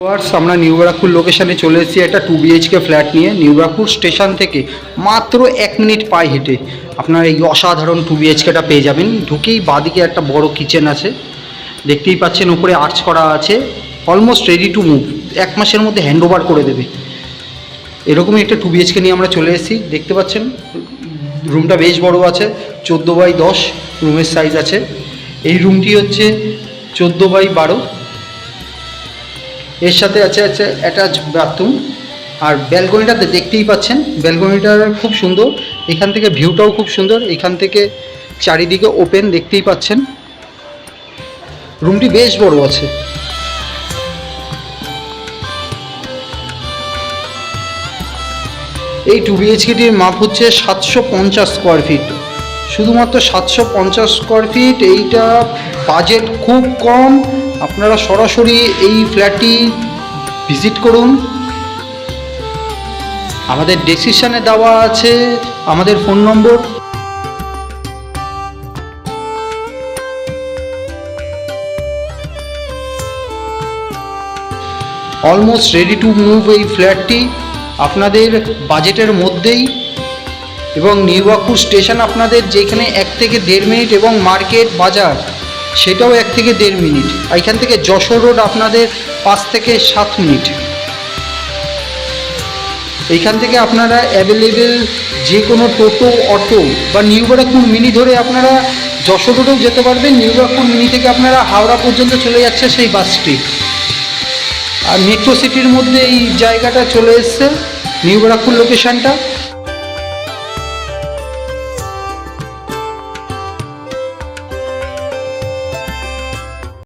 আমরা নিউ ব্যারাকপুর লোকেশনে চলে এসেছি একটা 2 BHK ফ্ল্যাট নিয়ে। নিউ ব্যারাকপুর স্টেশন থেকে মাত্র 1 মিনিট পায়ে হেঁটে আপনার এই অসাধারণ 2 BHKটা পেয়ে যাবেন। ঢুকেই বাঁদিকে একটা বড় কিচেন আছে, দেখতেই পাচ্ছেন। উপরে আর্চ করা আছে, অলমোস্ট রেডি টু মুভ। 1 মাসের মধ্যে হ্যান্ড ওভার করে দেবে। এরকমই একটা 2 BHK নিয়ে আমরা চলে এসেছি। দেখতে পাচ্ছেন রুমটা বেশ বড় আছে, 14x10 রুমের সাইজ আছে। এই রুমটি হচ্ছে 14x12। এর সাথে আছে অ্যাটাচ বাথরুম। আর ব্যালকনিটা দেখতেই পাচ্ছেন, ব্যালকনিটা খুব সুন্দর। এখান থেকে ভিউটাও খুব সুন্দর, এখান থেকে চারিদিকে ওপেন, দেখতেই পাচ্ছেন। রুমটি বেশ বড় আছে। এই 2 BHKটির মাপ হচ্ছে 750 স্কোয়ার ফিট, শুধুমাত্র 750 স্কোয়ার ফিট। এইটা বাজেট খুব কম। আপনারা সরাসরি এই ফ্ল্যাটটি ভিজিট করুন। আমাদের ডেসক্রিপশনে দেওয়া আছে আমাদের phone number. Almost ready to move এই ফ্ল্যাটটি আপনাদের বাজেটের মধ্যেই, এবং নিউ ব্যারাকপুর স্টেশন আপনাদের যেখানে 1 থেকে 1.5 মিনিট, এবং মার্কেট বাজার সেটাও 1 থেকে 1.5 মিনিট। এখান থেকে যশোর রোড আপনাদের 5 থেকে 7 মিনিট। এইখান থেকে আপনারা অ্যাভেলেবেল যে কোনো টোটো, অটো বা নিউ ব্যারাকপুর মিনি ধরে আপনারা যশোর রোডেও যেতে পারবেন। নিউ ব্যারাকপুর মিনি থেকে আপনারা হাওড়া পর্যন্ত চলে যাচ্ছে সেই বাসটি। আর মেট্রো সিটির মধ্যে এই জায়গাটা চলে এসছে নিউ ব্যারাকপুর লোকেশনটা।